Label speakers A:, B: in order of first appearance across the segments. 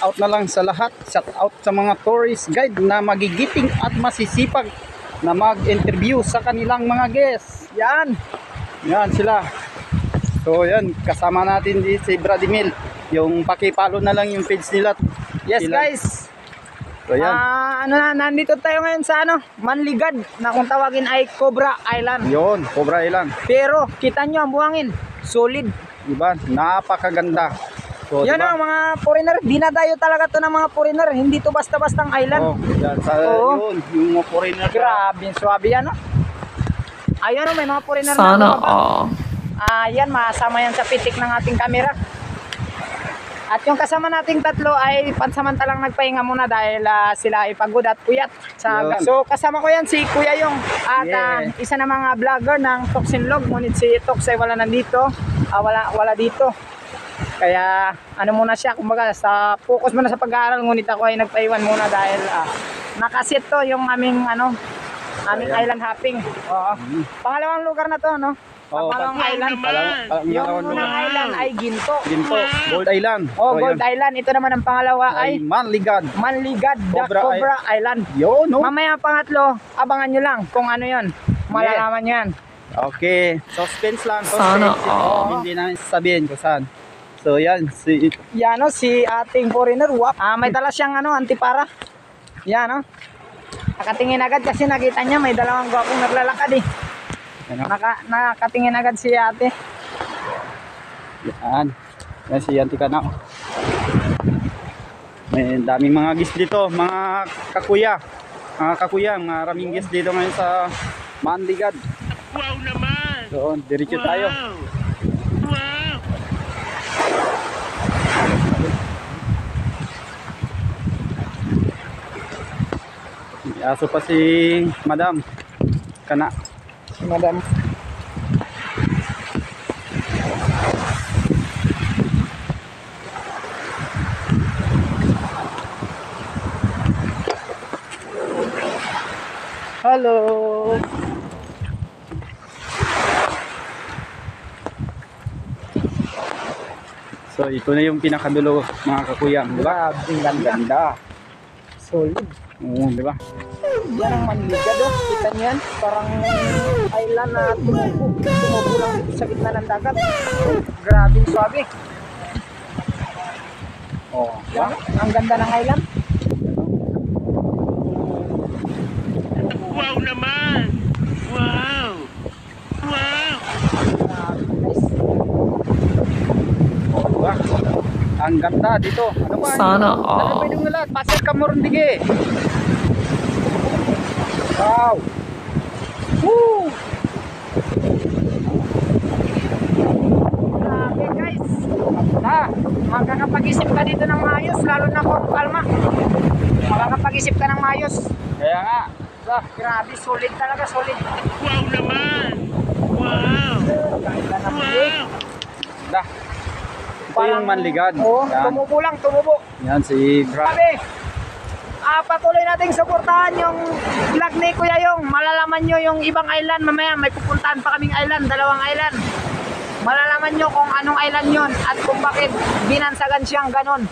A: out na lang sa lahat. Shout out sa mga tourist guide na magigiting at masisipag na mag-interview sa kanilang mga guests. Yan. Yan sila. So yan, kasama natin dito si Bradimil. Yung pakipalo na lang yung page nila.
B: Yes
A: sila.
B: guys.
A: So yan.
B: Nandito tayo ngayon sa Manligad na kung tawagin ay Cobra Island.
A: Yun, Cobra Island.
B: Pero kita nyo ang buhangin, solid.
A: Diba? Napakaganda. So,
B: yan
A: diba?
B: ang mga foreigner, dinadayo talaga to ng mga foreigner, hindi to basta-bastang island.
A: Oh, yan, sa, yun, yung mga foreigner.
B: Grabe, swabe yan, no? Ayun, may mga foreigner
C: Sana
B: na
C: all.
B: Yan, masama yan sa pitik ng ating camera. At yung kasama nating tatlo ay pansamantalang nagpahinga muna dahil sila ay pagod at puyat. So kasama ko yan si Kuya Yong at isa na mga vlogger ng Toksinlog. Ngunit si Toks ay wala nandito, wala dito. Kaya ano muna siya, kumbaga sa focus muna sa pag-aaral, ngunit ako ay nagpaiwan muna dahil nakasit to yung aming island hopping. Oo. Pangalawang lugar na to, no? Pangalawang island. Yung unang island ay Ginto.
A: Gold Island.
B: Oh, Gold Island. Ito naman ang pangalawa ay
A: Manligad.
B: The Cobra Island.
A: Yo, no?
B: Mamaya pangatlo, abangan nyo lang kung ano yon. Malalaman nyo yan.
A: Okay. Suspense lang.
C: Sana
A: Hindi na sabihin kung saan. So yan.
B: Si ating foreigner. May dala siyang antipara. Yan, no? Nakatingin agad kasi nakita niya may dalawang gwapong naglalakad eh. Nakatingin agad si ate.
A: Yan. Yan si Auntie Kana. May daming mga guest dito, mga kakuya. Maraming guest dito ngayon sa Manligad.
D: Wow naman.
A: So, diretso tayo.
D: Wow.
A: Aso pa si Madam Kana.
B: Madam.
A: Hello. So ito na yung pinakadulo mga kakuyang, di ba? Ganda.
B: Solid.
A: Oo, di ba?
B: Yan ang Manligad, oh. Kita niyo yan? Parang island na tumubo lang sa gitna ng dagat. Grabe, swabe.
A: Oh, diba?
B: Ang ganda ng island.
D: Wow naman. Wow. Wow.
B: Nice.
A: Oh, diba? Ang ganda dito. Ano ba?
C: Sana
A: Ano
C: all.
A: pwede mo lahat? Pasir ka Morundige. Wow. Woo!
B: Grabe, guys. Makakapag-isip ka dito ng maayos, lalo na kung kalma. Makakapag-isip ka ng maayos.
A: Kaya nga.
B: Grabe, solid talaga, solid.
D: Wow naman. Wow.
B: Ganda ng
D: Wow.
B: lake.
A: Dah. Ito yung Manligad.
B: Oo,
A: Yan.
B: tumubo lang, tumubo.
A: Yan si Brad.
B: Grabe. Patuloy nating suportahan yung vlog ni Kuya Yong. Malalaman nyo yung ibang island mamaya. May pupuntahan pa kaming island, dalawang island. Malalaman nyo kung anong island yon at kung bakit binansagan siyang ganon.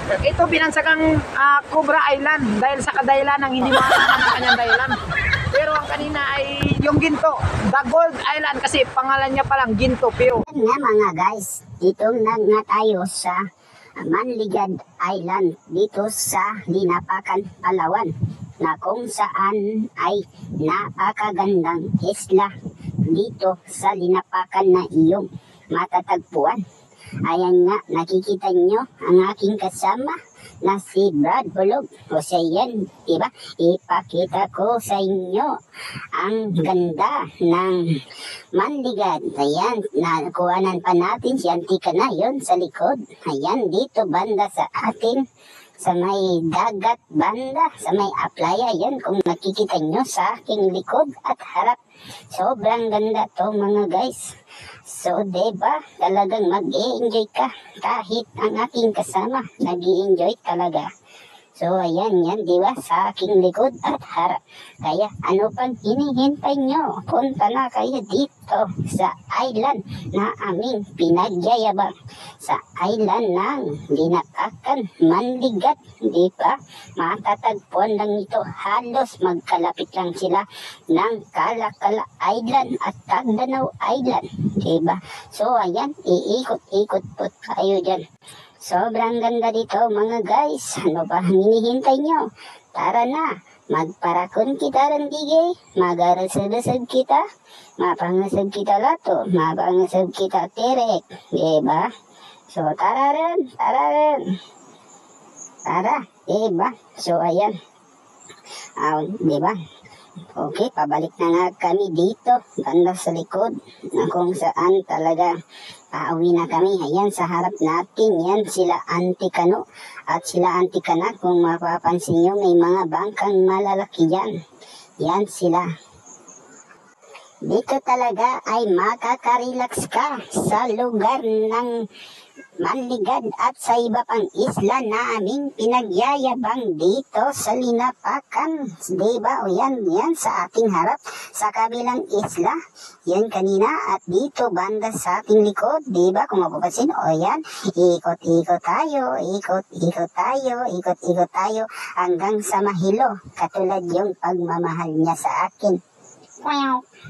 B: Ito binansagang Cobra Island dahil sa kadahilan ng hindi makakalaman ng kanyang dahilan. Pero ang kanina ay yung Ginto, the Gold Island kasi pangalan niya palang Ginto Pero.
E: Yan nga mga guys, dito na nga tayo sa Manligad Island dito sa Linapakan, Palawan na kung saan ay napakagandang isla dito sa Linapakan na iyong matatagpuan. Ayan nga, nakikita nyo ang aking kasama na si Brad Bulog. O siya yan, diba? Ipakita ko sa inyo ang ganda ng Manligad. Ayan, nakuhanan pa natin si Auntie Kana yun sa likod. Ayan, dito banda sa atin, sa may dagat banda, sa may aplaya. Yan, kung nakikita nyo sa aking likod at harap. Sobrang ganda to mga guys. So, diba, talagang mag-i-enjoy ka kahit ang aking kasama, nag-i-enjoy talaga. So ayan yan, di ba? Sa aking likod at harap. Kaya ano pang hinihintay nyo? Punta na kayo dito sa island na aming pinagyayabang. Sa island ng Linapakan, Manligat, di ba? Matatagpuan lang ito. Halos magkalapit lang sila ng Kalakala Island at Tagdanaw Island, di ba? So ayan, iikot-ikot po tayo dyan. Sobrang ganda dito mga guys. Ano ba hinihintay nyo? Tara na, magparakon kita randigay, magarasad-asad kita, mapangasad kita lato, mapangasad kita terek, diba? So tara rin, tara, diba? So ayan, diba? Okay, pabalik na nga kami dito, banda sa likod, na kung saan talaga pauwi na kami. Ayan, sa harap natin, yan sila Auntie Kano at sila Auntie Kana. Kung mapapansin nyo, may mga bangkang malalaki yan. Yan sila. Dito talaga ay makaka-relax ka sa lugar ng Manligad at sa iba pang isla na aming pinagyayabang dito sa Linapakan. Diba? O yan sa ating harap sa kabilang isla. Yan kanina at dito banda sa ating likod. Diba? Kung mapapansin, o yan, ikot-ikot tayo hanggang sa Mahilo. Katulad yung pagmamahal niya sa akin.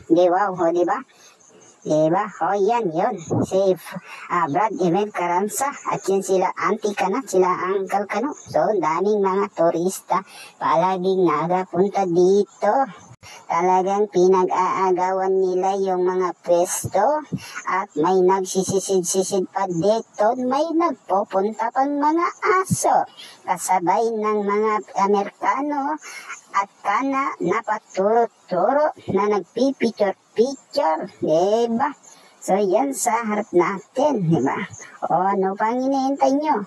E: Diba? O diba? Diba? O yan yun. Si Brad Emel Caranza at yun sila Auntie Kana, sila Uncle Kano. So daming mga turista palaging nagapunta dito. Talagang pinag-aagawan nila yung mga pwesto at may nagsisisid-sisid pa dito. May nagpupunta pang mga aso kasabay ng mga Amerikano at kana napaturo-turo na nagpipicture-picture, diba? So yan sa harap natin, diba? O ano pang hinihintay nyo?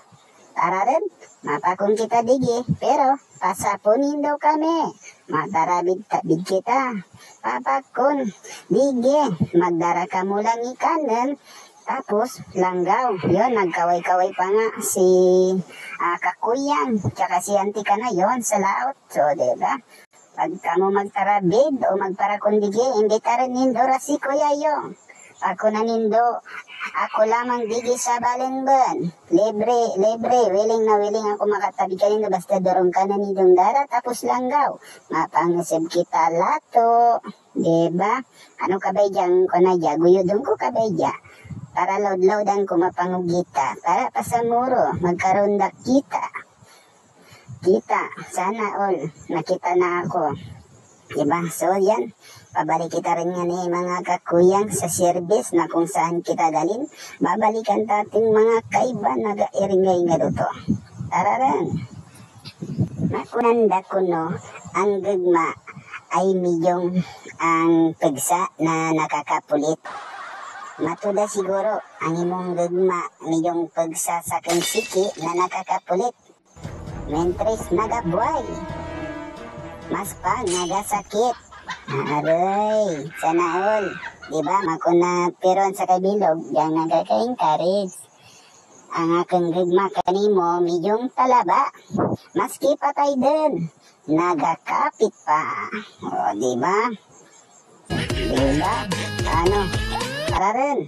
E: Tara rin, mapakong kita digi, pero pasapunin daw kami. Matarabid-tabid kita. Papakon, digi, magdara ka mo lang ikanan. Tapos, langgaw. Yun, nagkaway-kaway pa nga si Kakuyang. Tsaka si Auntie Kana yun sa laot. So, diba? Pagka mo magtarabid o magparakondigi, hindi taran nindo si Kuya Yung. Ako na nindo, ako lamang digi sa Balenban. Libre, willing na willing ako makatabi ka nindo. Basta dorong ka na nindong dara, tapos langgaw. Mapangasib kita lato. Diba? Ano kabay dyan ko na dya? Guyodong ko kabay dya. Para load-loadan ko mapangugita. Para pasamuro, magkaroon na kita. Sana all, nakita na ako. Diba? So yan, pabalik kita rin nga ni mga kakuyang sa service na kung saan kita galin. Babalikan tating mga kaiba na gairingay nga doto. Tara rin. Makunanda ko no, ang gagma ay midyong ang pagsa na nakakapulit. Matuda siguro ang imong gagma ninyong pagsasakang siki na nakakapulit. Mentres nagabuhay. Mas pa nagasakit. Aray, sana all. Diba, makuna peron sa kabilog, yang nagaka-encourage. Ang akong gagma kanimo, midyong talaba. Maski patay din, nagakapit pa. O, diba? Diba? Ano? Tara rin.